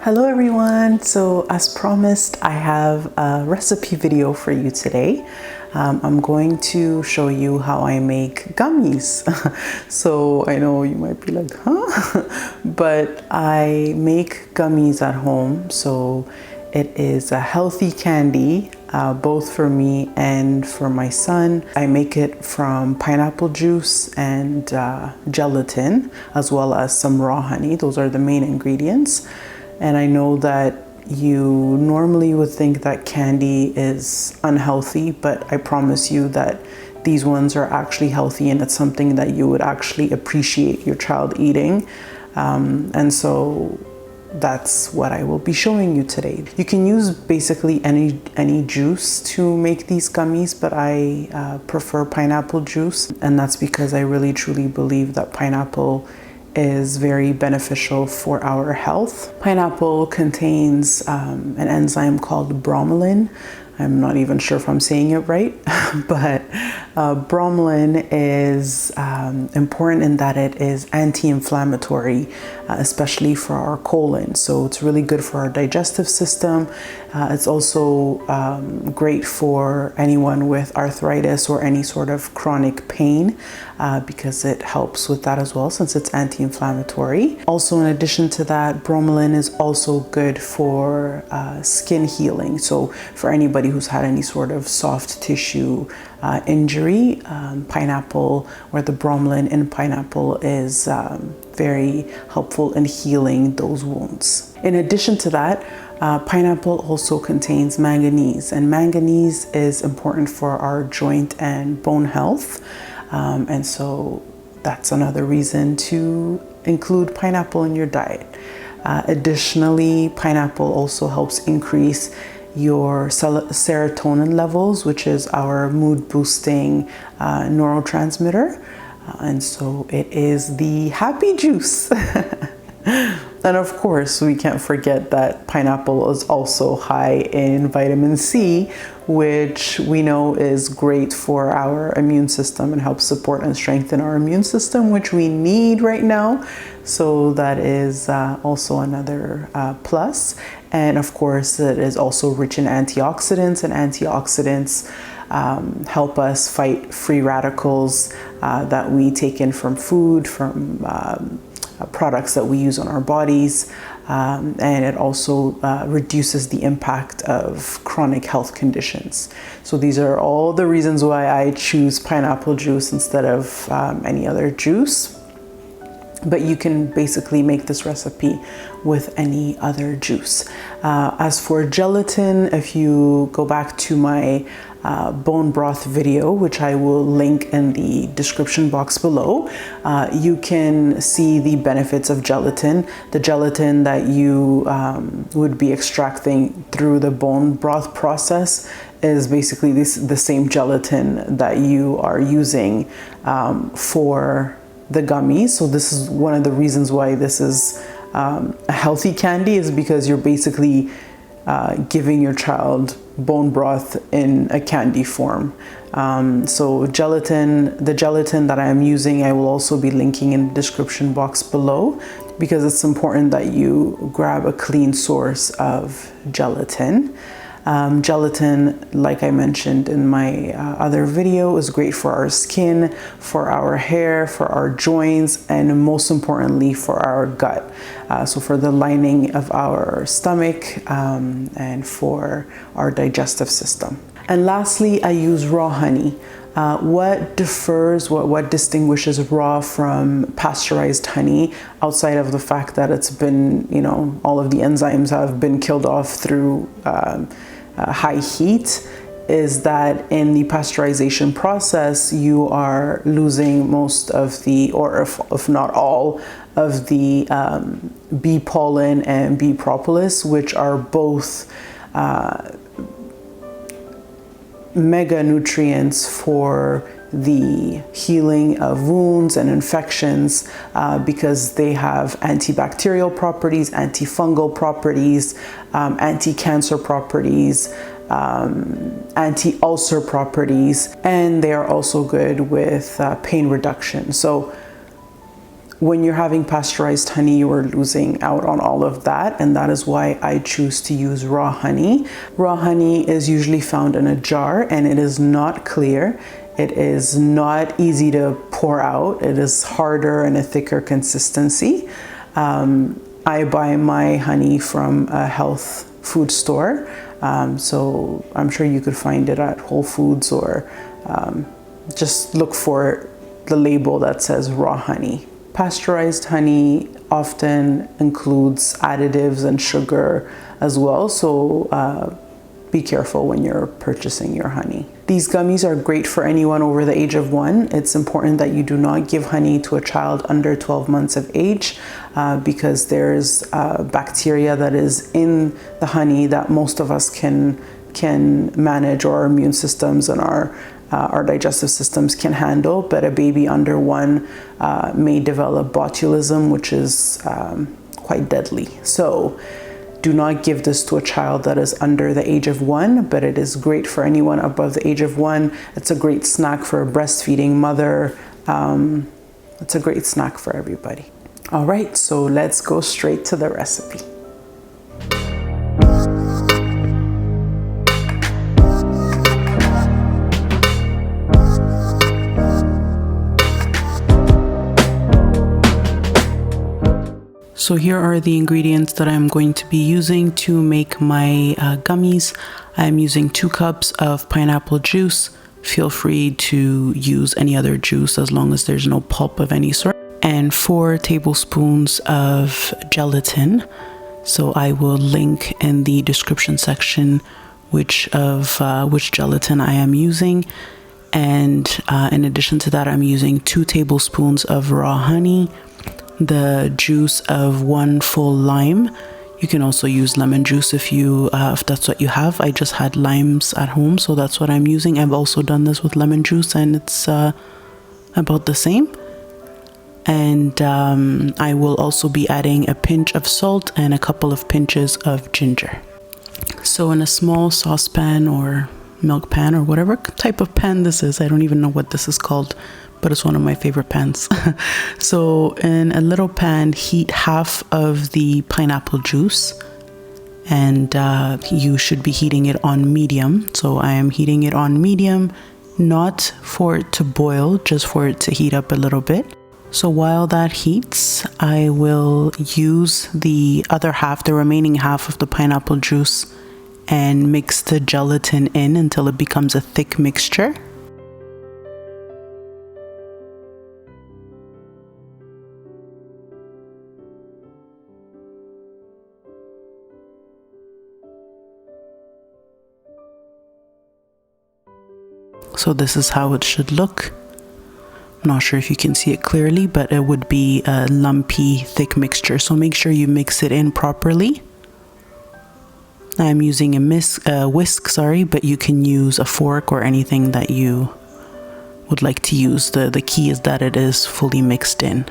Hello everyone. So as promised, I have a recipe video for you today. I'm going to show you how I make gummies. So I know you might be like, huh? But I make gummies at home. So it is a healthy candy, both for me and for my son. I make it from pineapple juice and gelatin, as well as some raw honey. Those are the main ingredients. And I know that you normally would think that candy is unhealthy, but I promise you that these ones are actually healthy, and it's something that you would actually appreciate your child eating. And so that's what I will be showing you today. You can use basically any juice to make these gummies, but I prefer pineapple juice. And that's because I really truly believe that pineapple is very beneficial for our health. Pineapple contains an enzyme called bromelain. I'm not even sure if I'm saying it right, but bromelain is important in that it is anti-inflammatory, especially for our colon. So it's really good for our digestive system. It's also great for anyone with arthritis or any sort of chronic pain, because it helps with that as well, since it's anti-inflammatory. Also, in addition to that, bromelain is also good for skin healing. So for anybody who's had any sort of soft tissue injury, pineapple, or the bromelain in pineapple is very helpful in healing those wounds. In addition to that, pineapple also contains manganese, and manganese is important for our joint and bone health. And so that's another reason to include pineapple in your diet. Additionally, pineapple also helps increase your serotonin levels, which is our mood boosting neurotransmitter. And so it is the happy juice. And of course, we can't forget that pineapple is also high in vitamin C, which we know is great for our immune system and helps support and strengthen our immune system, which we need right now. So that is also another plus. And of course, it is also rich in antioxidants, and antioxidants help us fight free radicals that we take in from food, from products that we use on our bodies, and it also reduces the impact of chronic health conditions. So these are all the reasons why I choose pineapple juice instead of any other juice. But you can basically make this recipe with any other juice. As for gelatin, if you go back to my bone broth video, which I will link in the description box below, you can see the benefits of gelatin. The gelatin that you would be extracting through the bone broth process is basically the same gelatin that you are using for the gummies. So this is one of the reasons why this is a healthy candy, is because you're basically giving your child bone broth in a candy form. So the gelatin that I'm using, I will also be linking in the description box below, because it's important that you grab a clean source of gelatin. Gelatin, like I mentioned in my other video, is great for our skin, for our hair, for our joints, and most importantly for our gut. So for the lining of our stomach and for our digestive system. And lastly, I use raw honey. What distinguishes raw from pasteurized honey, outside of the fact that it's been, all of the enzymes have been killed off through high heat, is that in the pasteurization process, you are losing most of the, or if not all, of the bee pollen and bee propolis, which are both mega nutrients for the healing of wounds and infections, because they have antibacterial properties, antifungal properties, anti-cancer properties, anti-ulcer properties, and they are also good with pain reduction. So when you're having pasteurized honey, you are losing out on all of that, and that is why I choose to use raw honey. Raw honey is usually found in a jar, and it is not clear. It is not easy to pour out. It is harder and a thicker consistency. I buy my honey from a health food store, so I'm sure you could find it at Whole Foods, or just look for the label that says raw honey. Pasteurized honey often includes additives and sugar as well, so be careful when you're purchasing your honey. These gummies are great for anyone over the age of 1. It's important that you do not give honey to a child under 12 months of age because there's bacteria that is in the honey that most of us can manage, or our immune systems and our digestive systems can handle, but a baby under 1 may develop botulism, which is quite deadly. So do not give this to a child that is under the age of 1, but it is great for anyone above the age of 1. It's a great snack for a breastfeeding mother. It's a great snack for everybody. All right, so let's go straight to the recipe. So here are the ingredients that I'm going to be using to make my gummies. I'm using 2 cups of pineapple juice. Feel free to use any other juice as long as there's no pulp of any sort. And 4 tablespoons of gelatin. So I will link in the description section which gelatin I am using. And in addition to that, I'm using 2 tablespoons of raw honey, the juice of 1 full lime. You can also use lemon juice if that's what you have. I just had limes at home, so that's what I'm using. I've also done this with lemon juice, and it's about the same. And I will also be adding a pinch of salt and a couple of pinches of ginger. So in a small saucepan or milk pan, or whatever type of pan this is, I don't even know what this is called, but it's one of my favorite pans. So in a little pan, heat half of the pineapple juice, and you should be heating it on medium. So I am heating it on medium, not for it to boil, just for it to heat up a little bit. So while that heats, I will use the other half, the remaining half of the pineapple juice, and mix the gelatin in until it becomes a thick mixture. So this is how it should look. I'm not sure if you can see it clearly, but it would be a lumpy, thick mixture. So make sure you mix it in properly. I'm using a whisk, but you can use a fork or anything that you would like to use. The key is that it is fully mixed in.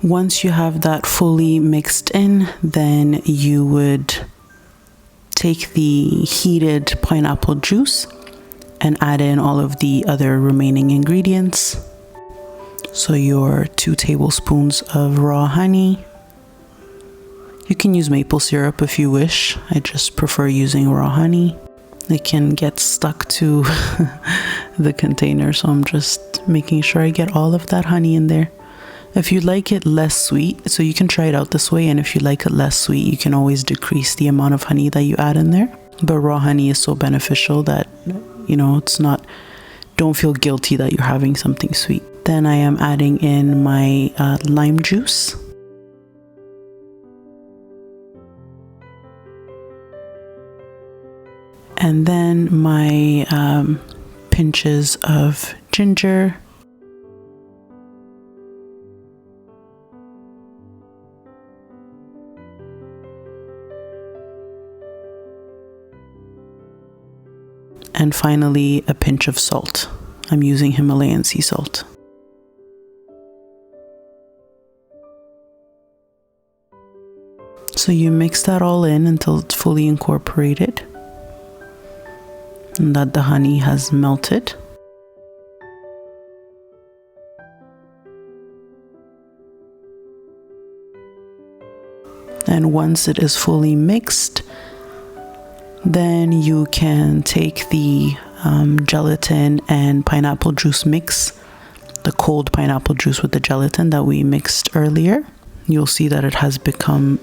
Once you have that fully mixed in, then you would take the heated pineapple juice and add in all of the other remaining ingredients. So your 2 tablespoons of raw honey. You can use maple syrup if you wish. I just prefer using raw honey. It can get stuck to the container, so I'm just making sure I get all of that honey in there. If you like it less sweet, so you can try it out this way, and if you like it less sweet, you can always decrease the amount of honey that you add in there. But raw honey is so beneficial that, you know, don't feel guilty that you're having something sweet. Then I am adding in my lime juice. And then my pinches of ginger. And finally, a pinch of salt. I'm using Himalayan sea salt. So you mix that all in until it's fully incorporated and that the honey has melted. And once it is fully mixed, then you can take the gelatin and pineapple juice mix, the cold pineapple juice with the gelatin that we mixed earlier. You'll see that it has become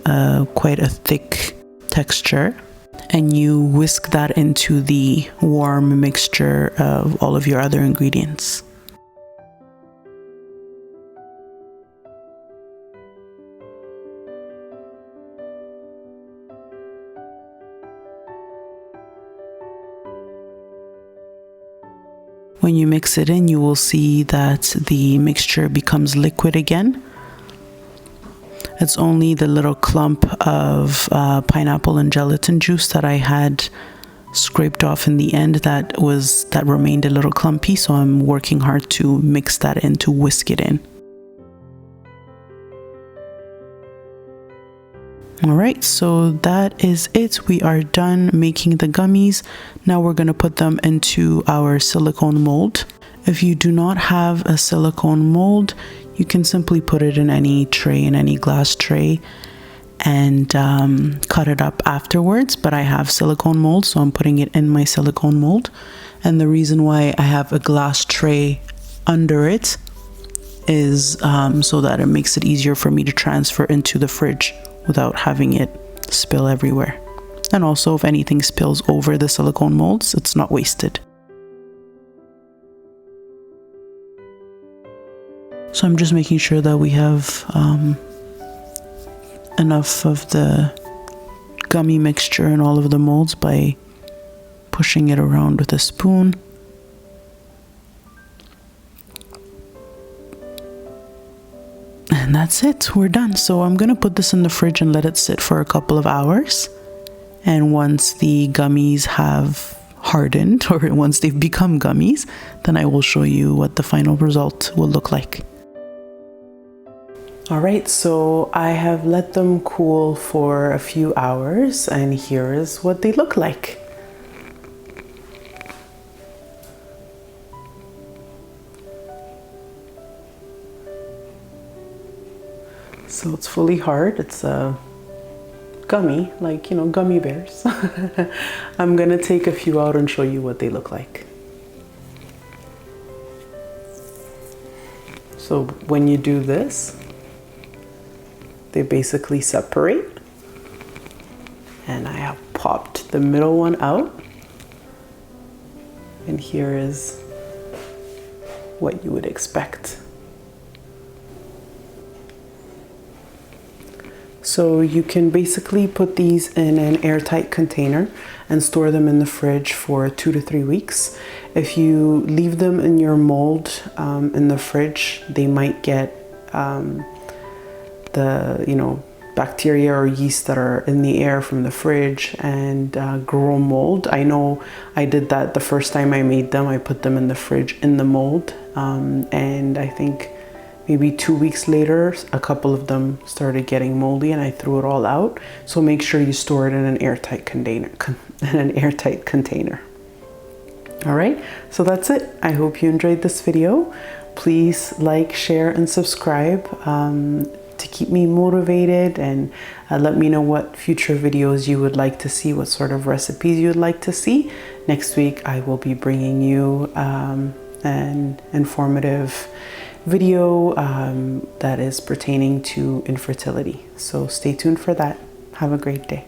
quite a thick texture. And you whisk that into the warm mixture of all of your other ingredients. When you mix it in, you will see that the mixture becomes liquid again. It's only the little clump of pineapple and gelatin juice that I had scraped off in the end that remained a little clumpy, so I'm working hard to mix that in, to whisk it in. Alright, so that is it. We are done making the gummies. Now we're going to put them into our silicone mold. If you do not have a silicone mold, you can simply put it in any tray, in any glass tray, and cut it up afterwards. But I have silicone mold, so I'm putting it in my silicone mold. And the reason why I have a glass tray under it is so that it makes it easier for me to transfer into the fridge without having it spill everywhere. And also, if anything spills over the silicone molds, it's not wasted. So I'm just making sure that we have enough of the gummy mixture in all of the molds by pushing it around with a spoon. And that's it, we're done. So I'm gonna put this in the fridge and let it sit for a couple of hours. And once the gummies have hardened, or once they've become gummies, then I will show you what the final result will look like. Alright, so I have let them cool for a few hours, and here is what they look like. So it's fully hard. It's a gummy, like, you know, gummy bears. I'm gonna take a few out and show you what they look like. So when you do this, they basically separate. And I have popped the middle one out. And here is what you would expect. So you can basically put these in an airtight container and store them in the fridge for 2 to 3 weeks. If you leave them in your mold in the fridge, they might get the, you know, bacteria or yeast that are in the air from the fridge and grow mold. I know I did that the first time I made them. I put them in the fridge in the mold, and I think maybe 2 weeks later, a couple of them started getting moldy and I threw it all out. So make sure you store it in an airtight container. All right, so that's it. I hope you enjoyed this video. Please like, share, and subscribe to keep me motivated, and let me know what future videos you would like to see, what sort of recipes you would like to see. Next week, I will be bringing you an informative video that is pertaining to infertility. So stay tuned for that. Have a great day.